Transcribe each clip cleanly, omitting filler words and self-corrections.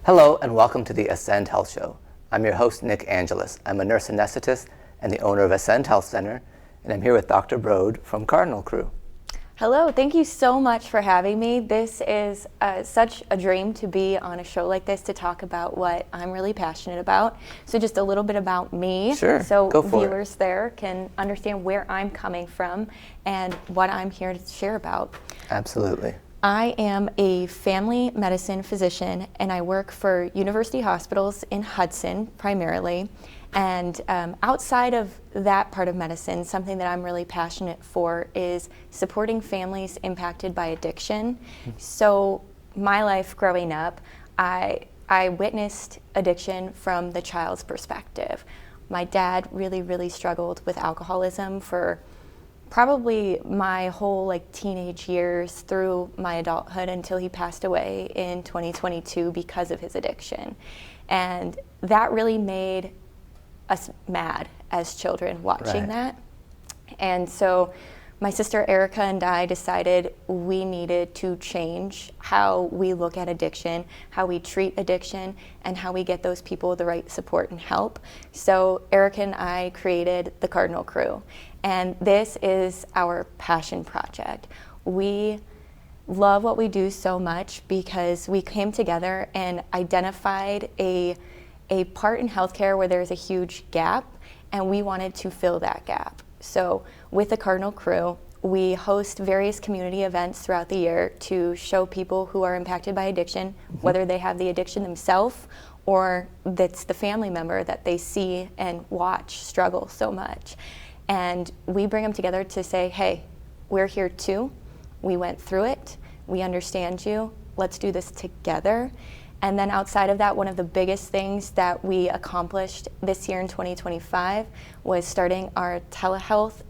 Hello and welcome to the Ascend Health Show. I'm your host, Nick Angelis. I'm a nurse anesthetist and the owner of Ascend Health Center, and I'm here with Dr. Brode from Cardinal Crew. Hello, thank you so much for having me. This is such a dream to be on a show like this to talk about what I'm really passionate about. So just a little bit about me, Sure, so go for viewers there can understand where I'm coming from and what I'm here to share about. Absolutely. I am a family medicine physician and I work for university hospitals in Hudson primarily. And outside of that part of medicine, something that I'm really passionate for is supporting families impacted by addiction. So my life growing up, I witnessed addiction from the child's perspective. My dad really struggled with alcoholism for probably my whole teenage years through my adulthood until he passed away in 2022 because of his addiction. And that really made us mad as children watching that. And so my sister Erica and I decided we needed to change how we look at addiction, how we treat addiction, and how we get those people the right support and help. So Erica and I created the Cardinal Crew, and this is our passion project. We love what we do so much because we came together and identified a part in healthcare where there's a huge gap, and we wanted to fill that gap. So with the Cardinal Crew, we host various community events throughout the year to show people who are impacted by addiction, whether they have the addiction themselves or that's the family member that they see and watch struggle so much. And we bring them together to say, hey, we're here too. We went through it. We understand you. Let's do this together. And then outside of that, one of the biggest things that we accomplished this year in 2025 was starting our telehealth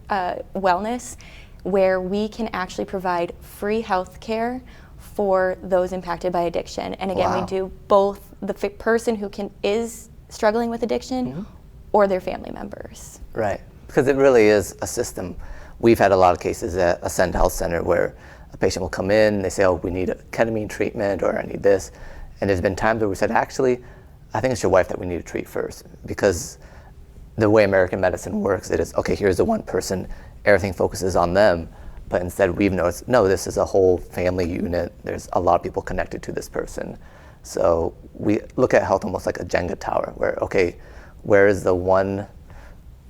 wellness, where we can actually provide free health care for those impacted by addiction. And again, we do both the person who is struggling with addiction or their family members. Right, because it really is a system. We've had a lot of cases at Ascend Health Center where a patient will come in, they say, oh, we need a ketamine treatment or I need this. And there's been times where we said, actually, I think it's your wife that we need to treat first, because the way American medicine works, it is, okay, here's the one person, everything focuses on them, but instead we've noticed, no, this is a whole family unit, there's a lot of people connected to this person. So we look at health almost like a Jenga tower, where, okay, where is the one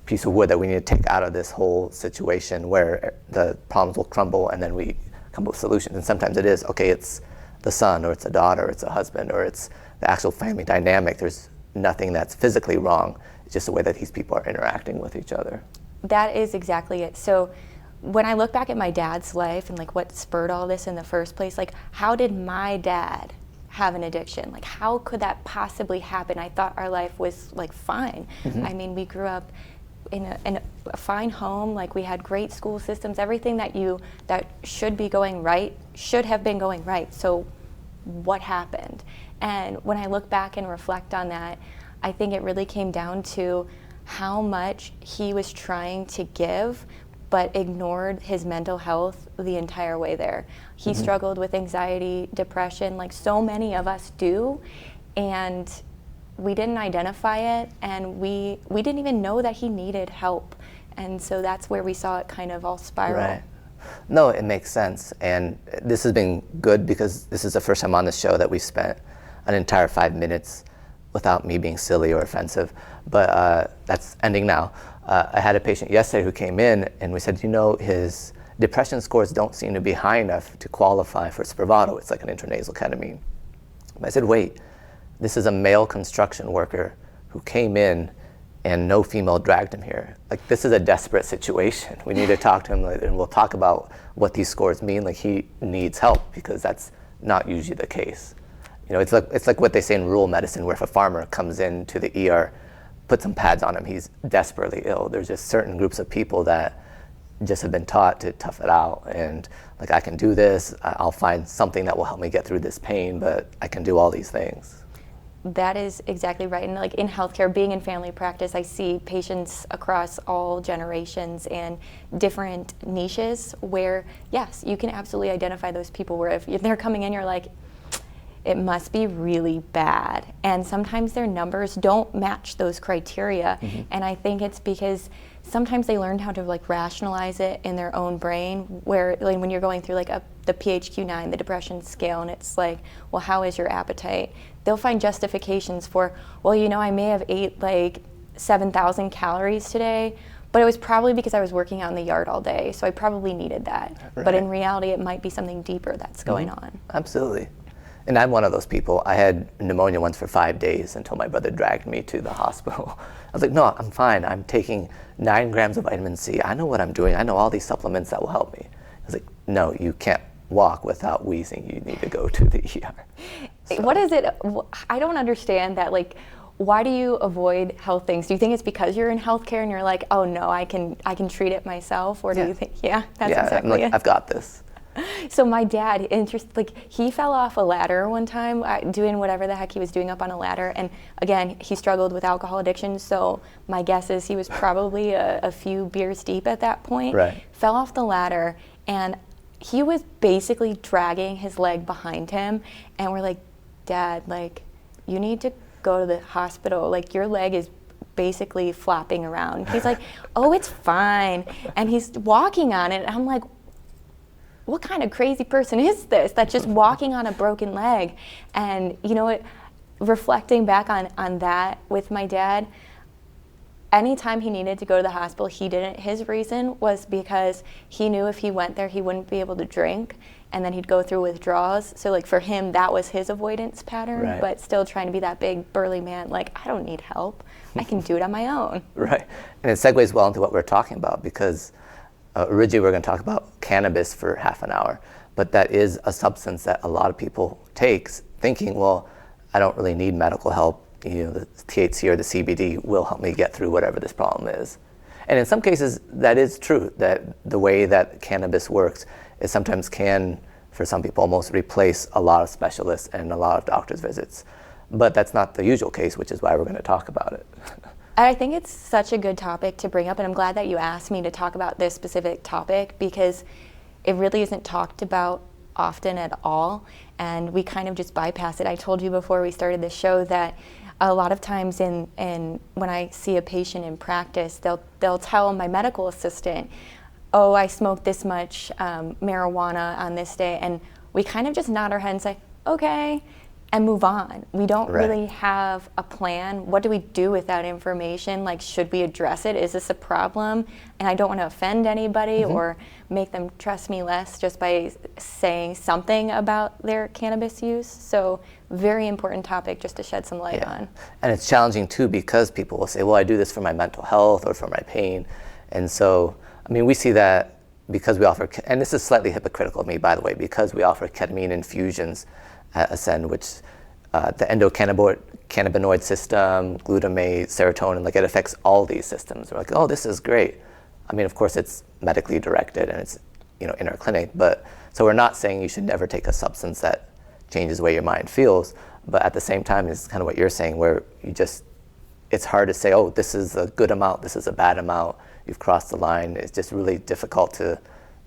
piece of wood that we need to take out of this whole situation where the problems will crumble and then we come up with solutions. And sometimes it is, okay, it's the son, or it's a daughter, or it's a husband, or it's the actual family dynamic. There's nothing that's physically wrong. It's just the way that these people are interacting with each other. That is exactly it. So when I look back at my dad's life and what spurred all this in the first place, how did my dad have an addiction? How could that possibly happen? I thought our life was fine. I mean, we grew up in a fine home, we had great school systems, everything that should be going right should have been going right. So what happened? And when I look back and reflect on that, I think it really came down to how much he was trying to give but ignored his mental health the entire way there. He struggled with anxiety, depression, like so many of us do, and we didn't identify it, and we didn't even know that he needed help. And so that's where we saw it kind of all spiral. Right. No, it makes sense. And this has been good because this is the first time on this show that we spent an entire 5 minutes without me being silly or offensive. But that's ending now. I had a patient yesterday who came in and we said, his depression scores don't seem to be high enough to qualify for Spravato. It's like an intranasal ketamine. But I said, wait, this is a male construction worker who came in and no female dragged him here. This is a desperate situation. We need to talk to him, and we'll talk about what these scores mean. He needs help because that's not usually the case. It's like what they say in rural medicine, where if a farmer comes into the ER, put some pads on him, he's desperately ill. There's just certain groups of people that just have been taught to tough it out, and I can do this, I'll find something that will help me get through this pain, but I can do all these things. That is exactly right. And in healthcare, being in family practice, I see patients across all generations and different niches where, yes, you can absolutely identify those people where if they're coming in, you're like, it must be really bad. And sometimes their numbers don't match those criteria. And I think it's because sometimes they learned how to like rationalize it in their own brain, where like when you're going through like the PHQ-9, the depression scale, and it's like, well, how is your appetite? They'll find justifications for, well, you know, I may have ate like 7,000 calories today, but it was probably because I was working out in the yard all day, so I probably needed that. Right. But in reality, it might be something deeper that's going on. Absolutely. And I'm one of those people. I had pneumonia once for 5 days until my brother dragged me to the hospital. I was like, no, I'm fine. I'm taking 9 grams of vitamin C. I know what I'm doing. I know all these supplements that will help me. I was like, no, you can't walk without wheezing. You need to go to the ER. So. What is it? I don't understand that. Like, why do you avoid health things? Do you think it's because you're in healthcare and you're like, oh no, I can treat it myself? Or do you think, that's exactly it. I've got this. So my dad, he fell off a ladder one time doing whatever the heck he was doing up on a ladder. And again, he struggled with alcohol addiction. So my guess is he was probably a few beers deep at that point. Right. Fell off the ladder, and he was basically dragging his leg behind him. And we're like, Dad, like, you need to go to the hospital. Like, your leg is basically flopping around. He's like, oh, it's fine. And he's walking on it. And I'm like, what kind of crazy person is this that's just walking on a broken leg? And you know what, reflecting back on that with my dad, anytime he needed to go to the hospital, he didn't. His reason was because he knew if he went there, he wouldn't be able to drink, and then he'd go through withdrawals. So like for him, that was his avoidance pattern, right. But still trying to be that big burly man, like, I don't need help. I can do it on my own. Right, and it segues well into what we're talking about, because originally we're going to talk about cannabis for half an hour, but that is a substance that a lot of people takes thinking, well, I don't really need medical help. You know, the THC or the CBD will help me get through whatever this problem is. And in some cases, that is true, that the way that cannabis works, it sometimes can, for some people, almost replace a lot of specialists and a lot of doctor's visits. But that's not the usual case, which is why we're going to talk about it. I think it's such a good topic to bring up, and I'm glad that you asked me to talk about this specific topic, because it really isn't talked about often at all, and we kind of just bypass it. I told you before we started the show that a lot of times when I see a patient in practice, they'll tell my medical assistant, oh, I smoked this much marijuana on this day, and we kind of just nod our head and say, okay, and move on. We don't really have a plan. What do we do with that information? Like, should we address it? Is this a problem? And I don't want to offend anybody or make them trust me less just by saying something about their cannabis use. So very important topic just to shed some light on. And it's challenging too, because people will say, well, I do this for my mental health or for my pain. And so, I mean, we see that because we offer, and this is slightly hypocritical of me, by the way, because we offer ketamine infusions at Ascend, which the endocannabinoid system, glutamate, serotonin, like it affects all these systems. We're like, oh, this is great. I mean, of course, it's medically directed and it's, you know, in our clinic, but so we're not saying you should never take a substance that changes the way your mind feels, but at the same time, it's kind of what you're saying, where you just, it's hard to say, oh, this is a good amount, this is a bad amount, you've crossed the line. It's just really difficult to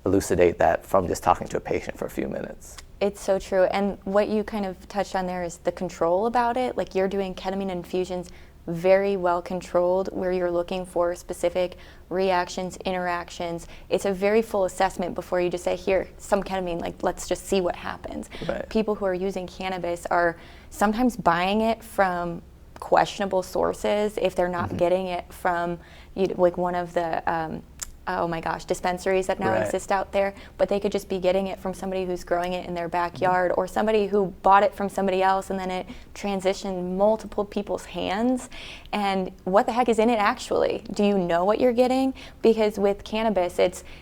elucidate that from just talking to a patient for a few minutes. It's so true. And what you kind of touched on there is the control about it. Like, you're doing ketamine infusions very well controlled, where you're looking for specific reactions, interactions. It's a very full assessment before you just say, here, some ketamine, like, let's just see what happens. Right. People who are using cannabis are sometimes buying it from questionable sources if they're not getting it from like one of the oh my gosh, dispensaries that now exist out there, but they could just be getting it from somebody who's growing it in their backyard, or somebody who bought it from somebody else and then it transitioned multiple people's hands. And what the heck is in it actually? Do you know what you're getting? Because with cannabis,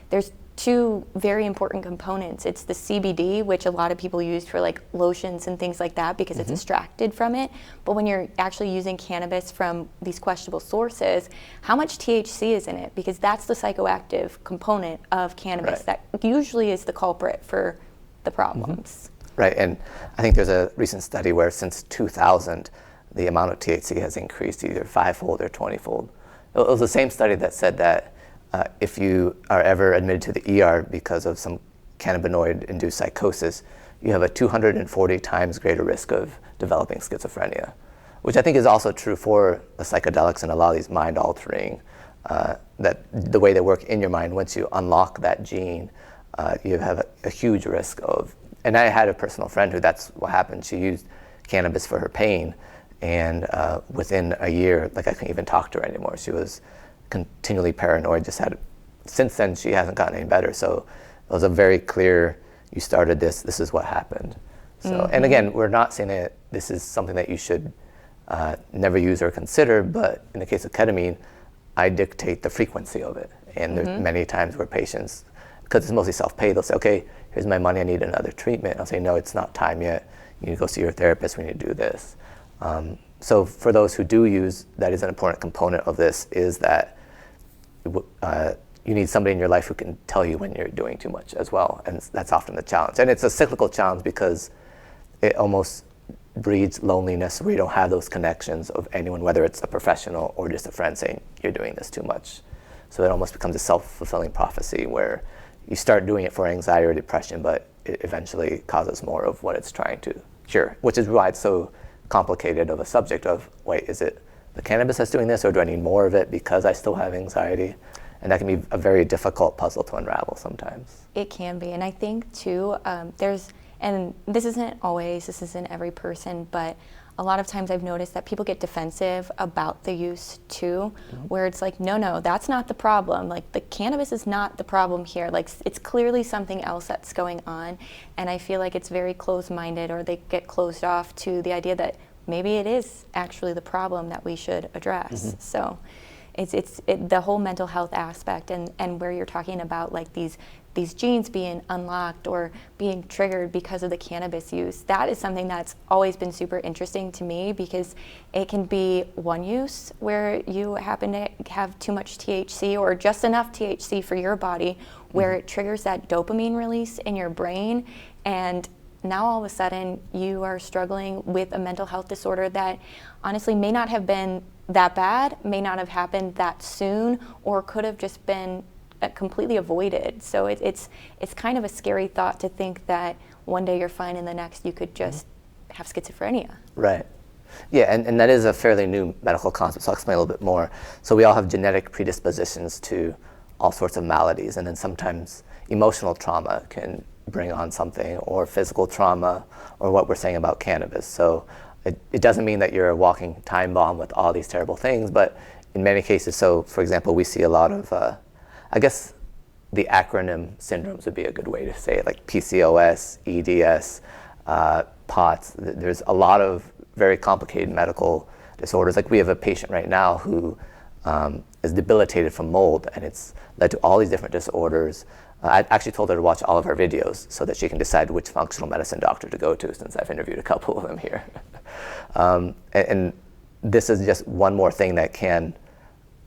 there's two very important components. It's the CBD, which a lot of people use for like lotions and things like that because it's extracted from it. But when you're actually using cannabis from these questionable sources, how much THC is in it? Because that's the psychoactive component of cannabis that usually is the culprit for the problems. Right, and I think there's a recent study where since 2000, the amount of THC has increased either 5-fold or 20-fold. It was the same study that said that if you are ever admitted to the ER because of some cannabinoid-induced psychosis, you have a 240 times greater risk of developing schizophrenia, which I think is also true for the psychedelics and a lot of these mind-altering, that the way they work in your mind. Once you unlock that gene, you have a huge risk of, and I had a personal friend who that's what happened. She used cannabis for her pain, and within a year, like I couldn't even talk to her anymore. She was continually paranoid, since then she hasn't gotten any better. So it was a very clear, you started this is what happened. So, and again, we're not saying that this is something that you should never use or consider, but in the case of ketamine, I dictate the frequency of it. And there's many times where patients, because it's mostly self-pay, they'll say, okay, here's my money, I need another treatment. I'll say, no, it's not time yet. You need to go see your therapist, we need to do this. So for those who do use, that is an important component of this, is that you need somebody in your life who can tell you when you're doing too much as well. And that's often the challenge. And it's a cyclical challenge because it almost breeds loneliness where you don't have those connections of anyone, whether it's a professional or just a friend saying, you're doing this too much. So it almost becomes a self-fulfilling prophecy where you start doing it for anxiety or depression, but it eventually causes more of what it's trying to cure, which is why it's so complicated of a subject of, wait, is it the cannabis that's doing this, or do I need more of it because I still have anxiety? And that can be a very difficult puzzle to unravel sometimes. It can be, and I think too, and this isn't every person, but a lot of times I've noticed that people get defensive about the use too, where it's like, no, that's not the problem. Like, the cannabis is not the problem here. Like, it's clearly something else that's going on. And I feel like it's very closed-minded, or they get closed off to the idea that maybe it is actually the problem that we should address. So it's the whole mental health aspect, and where you're talking about like these genes being unlocked or being triggered because of the cannabis use. That is something that's always been super interesting to me, because it can be one use where you happen to have too much THC or just enough THC for your body, where it triggers that dopamine release in your brain, and now all of a sudden you are struggling with a mental health disorder that honestly may not have been that bad, may not have happened that soon, or could have just been completely avoided. So it's kind of a scary thought to think that one day you're fine and the next you could just have schizophrenia. Right. Yeah, and that is a fairly new medical concept, so I'll explain a little bit more. So we all have genetic predispositions to all sorts of maladies, and then sometimes emotional trauma can bring on something, or physical trauma, or what we're saying about cannabis. So it doesn't mean that you're a walking time bomb with all these terrible things, but in many cases, so for example, we see a lot of, I guess the acronym syndromes would be a good way to say it, like PCOS, EDS, POTS. There's a lot of very complicated medical disorders. Like we have a patient right now who is debilitated from mold, and it's led to all these different disorders. I actually told her to watch all of our videos so that she can decide which functional medicine doctor to go to, since I've interviewed a couple of them here. And this is just one more thing that can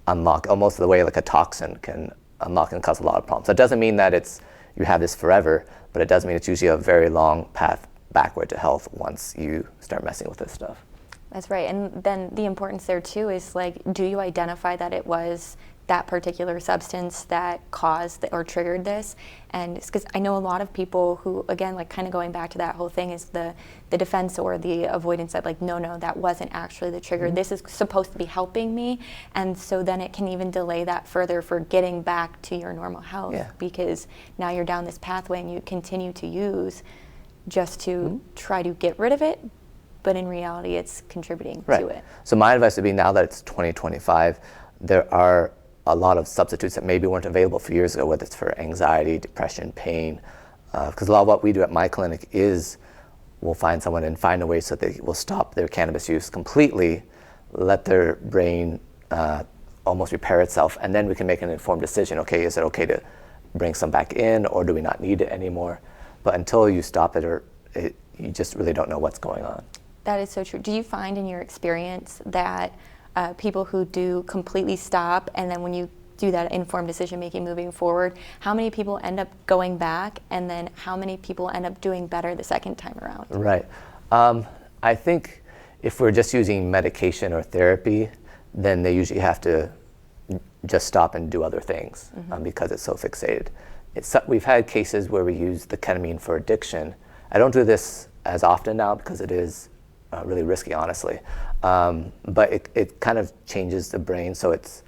unlock, almost the way like a toxin can unlock and cause a lot of problems. So it doesn't mean that you have this forever, but it does mean it's usually a very long path backward to health once you start messing with this stuff. That's right. And then the importance there too is, like, do you identify that it was that particular substance that caused or triggered this? And because I know a lot of people who, again, like kind of going back to that whole thing, is the defense or the avoidance that, like, no, that wasn't actually the trigger. This is supposed to be helping me. And so then it can even delay that further for getting back to your normal health, because now you're down this pathway and you continue to use just to try to get rid of it, but in reality it's contributing to it. So my advice would be, now that it's 2025, there are a lot of substitutes that maybe weren't available a few years ago, whether it's for anxiety, depression, pain. Because a lot of what we do at my clinic is we'll find someone and find a way so they will stop their cannabis use completely, let their brain almost repair itself, and then we can make an informed decision. Okay, is it okay to bring some back in, or do we not need it anymore? But until you stop it, you just really don't know what's going on. That is so true. Do you find in your experience that people who do completely stop, and then when you do that informed decision making moving forward, how many people end up going back, and then how many people end up doing better the second time around? Right. I think if we're just using medication or therapy, then they usually have to just stop and do other things because it's so fixated. We've had cases where we use the ketamine for addiction, I don't do this as often now because it is really risky, honestly. But it kind of changes the brain so it's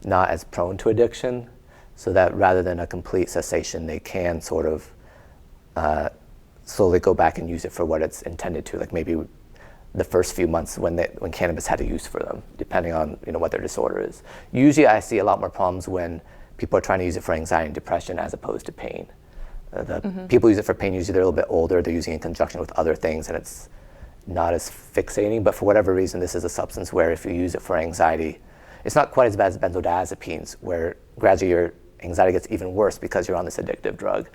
not as prone to addiction, so that rather than a complete cessation, they can sort of slowly go back and use it for what it's intended to, like maybe the first few months when cannabis had a use for them, depending on what their disorder is. Usually I see a lot more problems when people are trying to use it for anxiety and depression as opposed to pain. People use it for pain, usually they're a little bit older, they're using it in conjunction with other things, and it's not as fixating. But for whatever reason, this is a substance where if you use it for anxiety, it's not quite as bad as benzodiazepines, where gradually your anxiety gets even worse because you're on this addictive drug,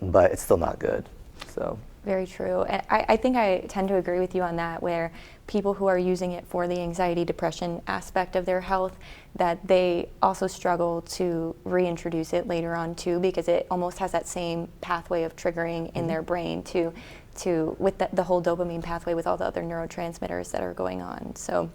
but it's still not good. So. Very true. And I think I tend to agree with you on that, where people who are using it for the anxiety, depression aspect of their health, that they also struggle to reintroduce it later on too, because it almost has that same pathway of triggering in their brain to with the whole dopamine pathway with all the other neurotransmitters that are going on. So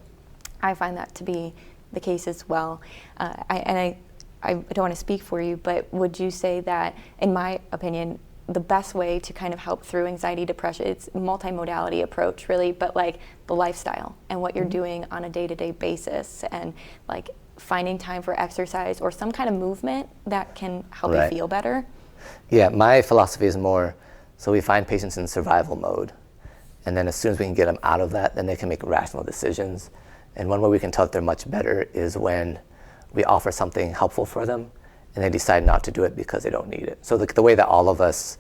I find that to be the case as well. I don't want to speak for you, but would you say that, in my opinion, the best way to kind of help through anxiety, depression, it's a multimodality approach really, but like the lifestyle and what you're doing on a day-to-day basis, and like finding time for exercise or some kind of movement that can help you feel better? Yeah, my philosophy is more, so we find patients in survival mode, and then as soon as we can get them out of that, then they can make rational decisions. And one way we can tell if they're much better is when we offer something helpful for them and they decide not to do it because they don't need it. So the way that all of us,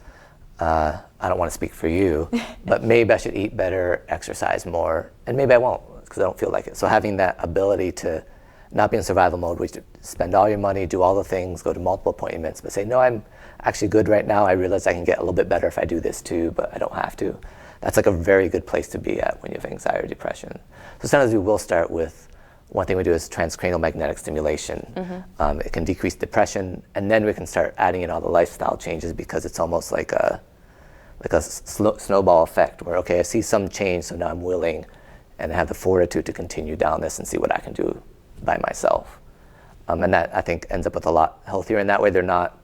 I don't want to speak for you, but maybe I should eat better, exercise more, and maybe I won't because I don't feel like it. So having that ability to not be in survival mode, where you spend all your money, do all the things, go to multiple appointments, but say, no, I'm actually good right now. I realize I can get a little bit better if I do this too, but I don't have to. That's like a very good place to be at when you have anxiety or depression. So sometimes we will start with, one thing we do is transcranial magnetic stimulation. It can decrease depression, and then we can start adding in all the lifestyle changes, because it's almost like a snowball effect where, okay, I see some change, so now I'm willing and I have the fortitude to continue down this and see what I can do by myself. And that, I think, ends up with a lot healthier. And that way they're not,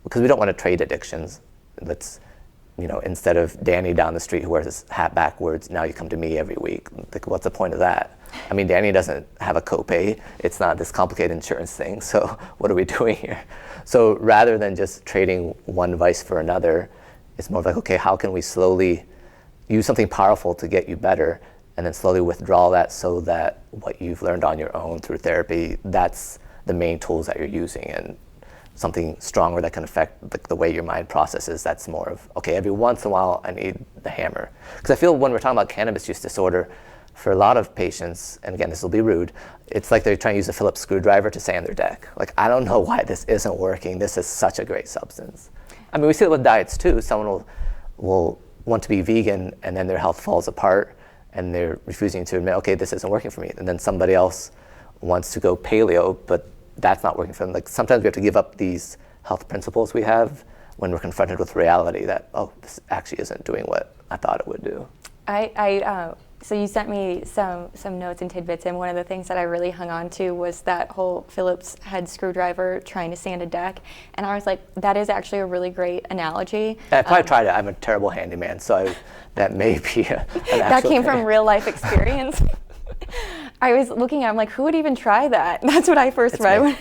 because we don't want to trade addictions. Let's, instead of Danny down the street who wears his hat backwards, now you come to me every week. Like, what's the point of that? I mean, Danny doesn't have a copay. It's not this complicated insurance thing. So what are we doing here? So rather than just trading one vice for another, it's more like, okay, how can we slowly use something powerful to get you better, and then slowly withdraw that so that what you've learned on your own through therapy, that's the main tools that you're using, and something stronger that can affect the way your mind processes. That's more of, okay, every once in a while I need the hammer. Because I feel when we're talking about cannabis use disorder, for a lot of patients, and again, this will be rude, it's like they're trying to use a Phillips screwdriver to sand their deck. Like, I don't know why this isn't working. This is such a great substance. I mean, we see it with diets too. Someone will want to be vegan, and then their health falls apart, and they're refusing to admit, okay, this isn't working for me. And then somebody else wants to go paleo, but that's not working for them. Like, sometimes we have to give up these health principles we have when we're confronted with reality that, oh, this actually isn't doing what I thought it would do. So you sent me some notes and tidbits, and one of the things that I really hung on to was that whole Phillips head screwdriver trying to sand a deck, and I was like, that is actually a really great analogy. I probably tried it. I'm a terrible handyman, so that may be an actual that came thing. from real life experience. I was looking at, I'm like, who would even try that? That's what I first read.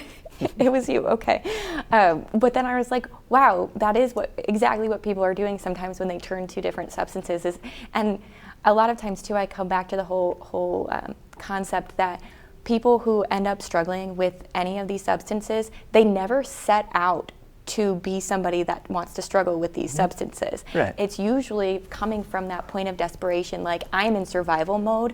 It was you, okay. But then I was like, wow, that is exactly what people are doing sometimes when they turn to different substances. And a lot of times too, I come back to the whole concept that people who end up struggling with any of these substances, they never set out to be somebody that wants to struggle with these substances. Right. It's usually coming from that point of desperation, like, I'm in survival mode.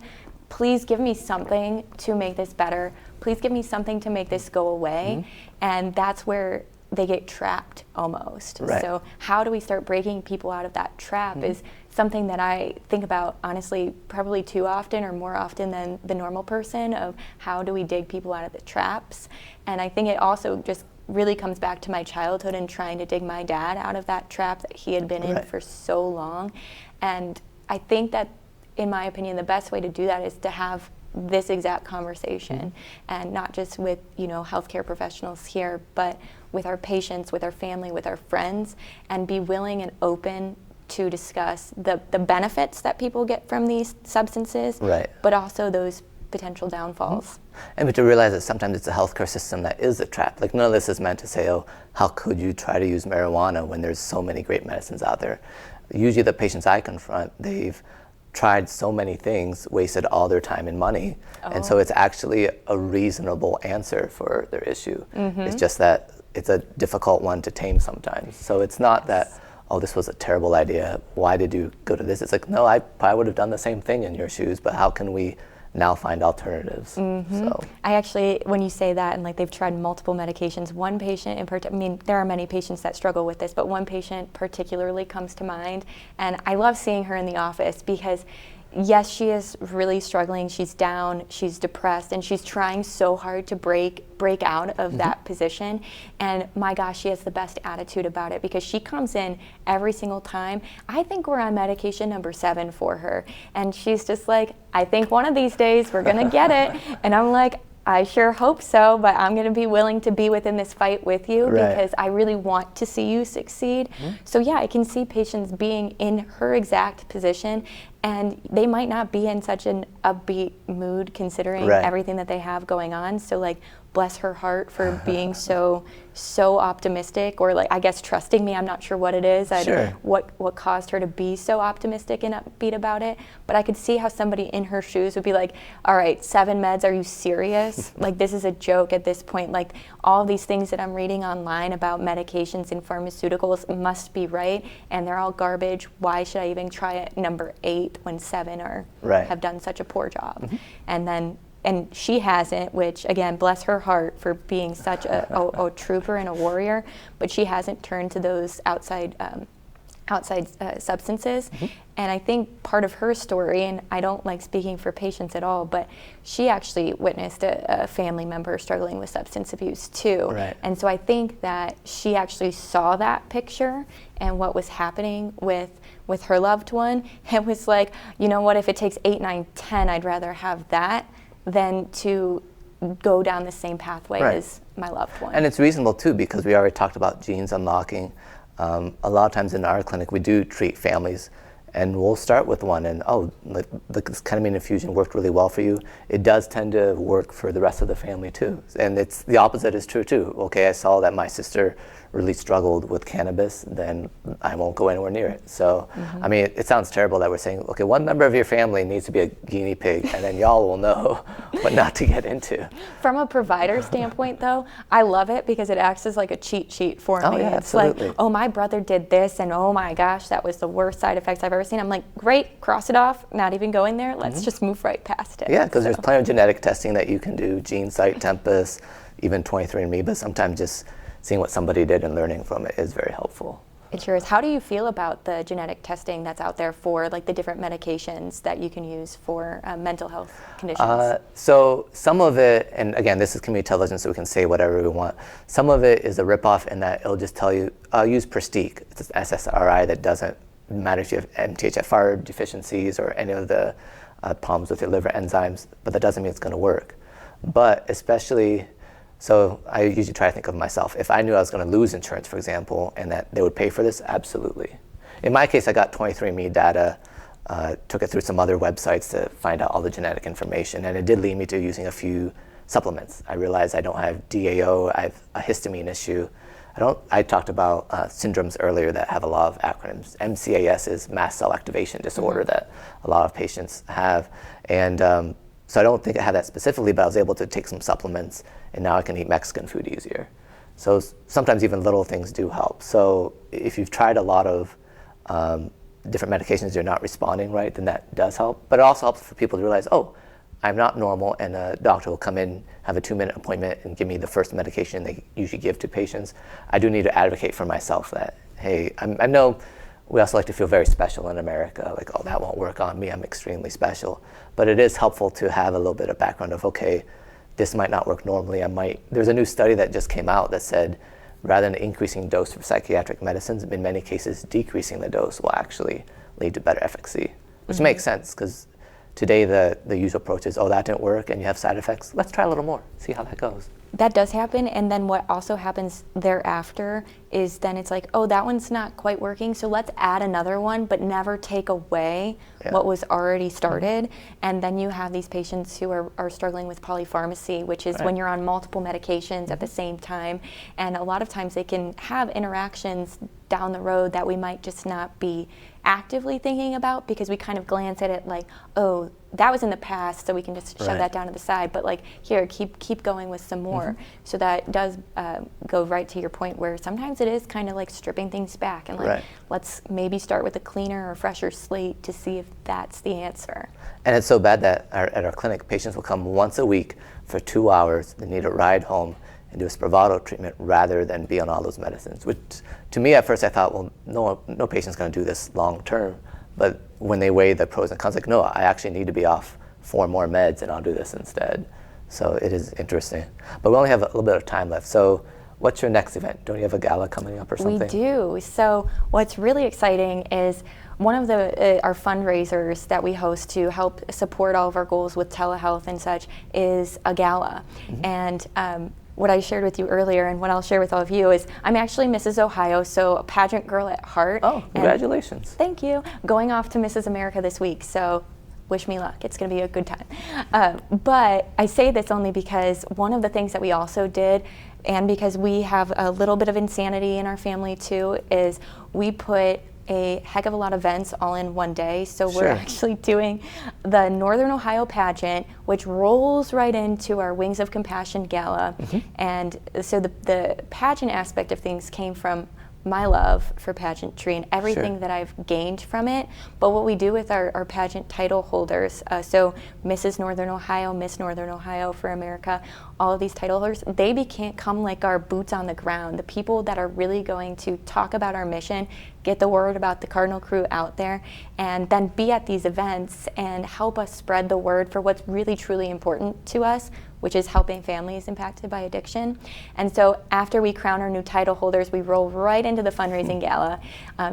Please give me something to make this better. Please give me something to make this go away. And that's where they get trapped almost. Right. So how do we start breaking people out of that trap is something that I think about, honestly, probably too often or more often than the normal person, of how do we dig people out of the traps. And I think it also just really comes back to my childhood and trying to dig my dad out of that trap that he had been in for so long. And I think that, in my opinion, the best way to do that is to have this exact conversation, and not just with healthcare professionals here, but with our patients, with our family, with our friends, and be willing and open to discuss the benefits that people get from these substances, Right. but also those potential downfalls. And to realize that sometimes it's a healthcare system that is a trap. Like, none of this is meant to say, oh, how could you try to use marijuana when there's so many great medicines out there? Usually the patients I confront, they've tried so many things, wasted all their time and money. And so it's actually a reasonable answer for their issue. It's just that it's a difficult one to tame sometimes. So it's not that, oh, this was a terrible idea, why did you go to this? It's like, no, I probably would have done the same thing in your shoes, but how can we now find alternatives? So I actually, when you say that, and like they've tried multiple medications, one patient in particular, I mean, there are many patients that struggle with this, but one patient particularly comes to mind, and I love seeing her in the office because yes, she is really struggling, she's down, she's depressed, and she's trying so hard to break out of that position. And my gosh, she has the best attitude about it because she comes in every single time. I think we're on medication number 7 for her. And she's just like, I think one of these days we're gonna get it. And I'm like, I sure hope so, but I'm gonna be willing to be within this fight with you because I really want to see you succeed. So yeah, I can see patients being in her exact position, and they might not be in such an upbeat mood considering everything that they have going on. So like, bless her heart for being so optimistic, or like, I guess trusting me. I'm not sure what it is, what caused her to be so optimistic and upbeat about it. But I could see how somebody in her shoes would be like, all right, 7 meds, are you serious? Like, this is a joke at this point. Like, all these things that I'm reading online about medications and pharmaceuticals must be right, and they're all garbage. Why should I even try it number 8 when 7 have done such a poor job? And she hasn't, which again, bless her heart for being such a trooper and a warrior, but she hasn't turned to those outside substances. And I think part of her story, and I don't like speaking for patients at all, but she actually witnessed a family member struggling with substance abuse too. And so I think that she actually saw that picture and what was happening with her loved one, and was like, you know what, if it takes 8, 9, 10, I'd rather have that than to go down the same pathway as my loved one. And it's reasonable too, because we already talked about genes unlocking. A lot of times in our clinic, we do treat families, and we'll start with one, and this ketamine infusion worked really well for you. It does tend to work for the rest of the family too. And it's the opposite is true too. Okay, I saw that my sister really struggled with cannabis, then I won't go anywhere near it. So, I mean, it sounds terrible that we're saying, okay, one member of your family needs to be a guinea pig, and then y'all will know what not to get into. From a provider standpoint though, I love it because it acts as like a cheat sheet for me. Yeah, it's absolutely. like, oh, my brother did this, and oh my gosh, that was the worst side effects I've ever seen. I'm like, great, cross it off, not even going there, let's just move right past it. Yeah, because there's plenty of genetic testing that you can do, GeneSight, Tempus, even 23andMe, but sometimes just seeing what somebody did and learning from it is very helpful. It sure is. How do you feel about the genetic testing that's out there for like the different medications that you can use for mental health conditions? So some of it, and again, this is community television, so we can say whatever we want. Some of it is a ripoff in that it'll just tell you, use Prestique. It's an SSRI that doesn't matter if you have MTHFR deficiencies or any of the problems with your liver enzymes, but that doesn't mean it's going to work. But especially, so I usually try to think of myself. If I knew I was going to lose insurance, for example, and that they would pay for this, absolutely. In my case, I got 23andMe data, took it through some other websites to find out all the genetic information, and it did lead me to using a few supplements. I realized I don't have DAO, I have a histamine issue. I talked about syndromes earlier that have a lot of acronyms. MCAS is mast cell activation disorder that a lot of patients have. And so I don't think I had that specifically, but I was able to take some supplements, and now I can eat Mexican food easier. So sometimes even little things do help. So if you've tried a lot of different medications, you're not responding right, then that does help. But it also helps for people to realize, oh, I'm not normal, and a doctor will come in, have a 2-minute appointment, and give me the first medication they usually give to patients. I do need to advocate for myself that, hey, I know we also like to feel very special in America, like, oh, that won't work on me, I'm extremely special. But it is helpful to have a little bit of background of, okay, this might not work normally. There's a new study that just came out that said, rather than increasing dose for psychiatric medicines, in many cases, decreasing the dose will actually lead to better efficacy, which makes sense, because today the usual approach is, oh, that didn't work and you have side effects. Let's try a little more, see how that goes. that does happen, and then what also happens thereafter is then it's like, oh, that one's not quite working, so let's add another one, but never take away what was already started. And then you have these patients who are struggling with polypharmacy, which is when you're on multiple medications at the same time, and a lot of times they can have interactions down the road that we might just not be actively thinking about, because we kind of glance at it like, oh, that was in the past, so we can just shove that down to the side. But like, here, keep going with some more. So that does go right to your point, where sometimes it is kind of like stripping things back and like, let's maybe start with a cleaner or fresher slate to see if that's the answer. And it's so bad that at our clinic, patients will come once a week for 2 hours. They need a ride home and do a Spravato treatment rather than be on all those medicines. Which, to me, at first I thought, well, no patient's going to do this long term. But when they weigh the pros and cons, like, no, I actually need to be off 4 more meds and I'll do this instead. So it is interesting. But we only have a little bit of time left. So what's your next event? Don't you have a gala coming up or something? We do. So what's really exciting is one of our fundraisers that we host to help support all of our goals with telehealth and such is a gala. And what I shared with you earlier and what I'll share with all of you is I'm actually Mrs. Ohio, so a pageant girl at heart. Oh, congratulations. Thank you. Going off to Mrs. America this week, so wish me luck. It's going to be a good time. But I say this only because one of the things that we also did, and because we have a little bit of insanity in our family too, is we put a heck of a lot of events all in one day. So we're actually doing the Northern Ohio pageant, which rolls right into our Wings of Compassion gala. And so the pageant aspect of things came from my love for pageantry and everything that I've gained from it. But what we do with our pageant title holders, so Mrs. Northern Ohio, Miss Northern Ohio for America, all of these title holders, they become like our boots on the ground, the people that are really going to talk about our mission, get the word about the Cardinal Crew out there, and then be at these events and help us spread the word for what's really truly important to us, which is helping families impacted by addiction. And so after we crown our new title holders, we roll right into the fundraising gala.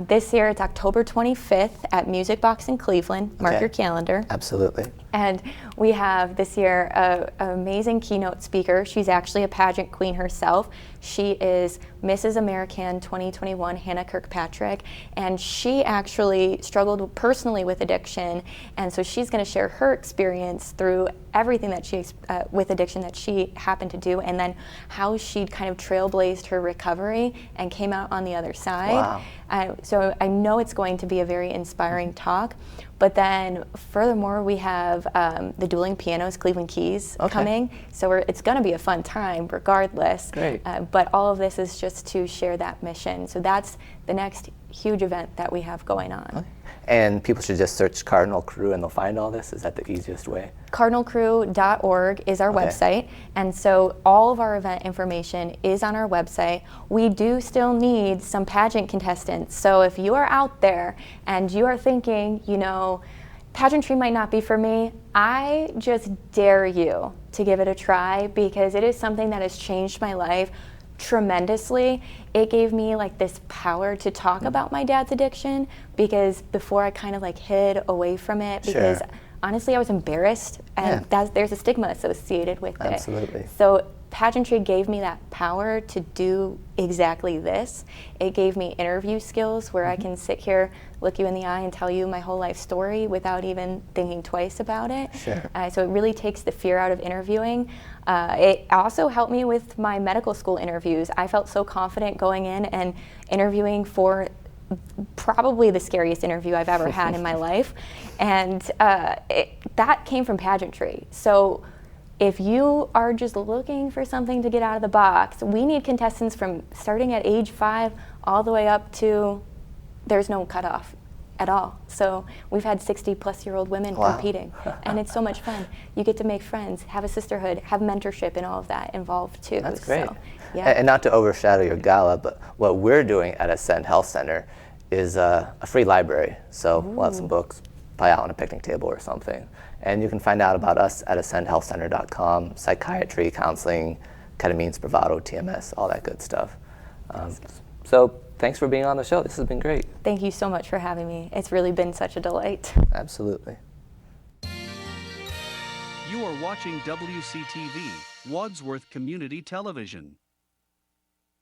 This year it's October 25th at Music Box in Cleveland. Mark your calendar. Absolutely. And we have this year an amazing keynote speaker. She's actually a pageant queen herself. She is Mrs. American 2021, Hannah Kirkpatrick, and she actually struggled personally with addiction, and so she's going to share her experience through everything that she with addiction that she happened to do, and then how she kind of trailblazed her recovery and came out on the other side. So I know it's going to be a very inspiring talk. But then furthermore, we have the Dueling Pianos, Cleveland Keys coming. So it's going to be a fun time regardless. Great. But all of this is just to share that mission. So that's the next huge event that we have going on. And people should just search Cardinal Crew and they'll find all this? Is that the easiest way? CardinalCrew.org is our website. And so all of our event information is on our website. We do still need some pageant contestants. So if you are out there and you are thinking, you know, pageantry might not be for me, I just dare you to give it a try, because it is something that has changed my life tremendously. It gave me like this power to talk about my dad's addiction, because before I kind of like hid away from it because honestly I was embarrassed, and there's a stigma associated with it. Absolutely. So pageantry gave me that power to do exactly this. It gave me interview skills where I can sit here, look you in the eye, and tell you my whole life story without even thinking twice about it. So it really takes the fear out of interviewing. It also helped me with my medical school interviews. I felt so confident going in and interviewing for probably the scariest interview I've ever had in my life. And that came from pageantry. So if you are just looking for something to get out of the box, we need contestants from starting at age 5 all the way up to there's no cutoff at all. So we've had 60-plus-year-old women competing, and it's so much fun. You get to make friends, have a sisterhood, have mentorship, and all of that involved too. That's great. So, and not to overshadow your gala, but what we're doing at Ascend Health Center is a free library. So we'll have some books, probably out on a picnic table or something. And you can find out about us at ascendhealthcenter.com, psychiatry, counseling, ketamine, Spravato, TMS, all that good stuff. So thanks for being on the show. This has been great. Thank you so much for having me. It's really been such a delight. Absolutely. You are watching WCTV, Wadsworth Community Television.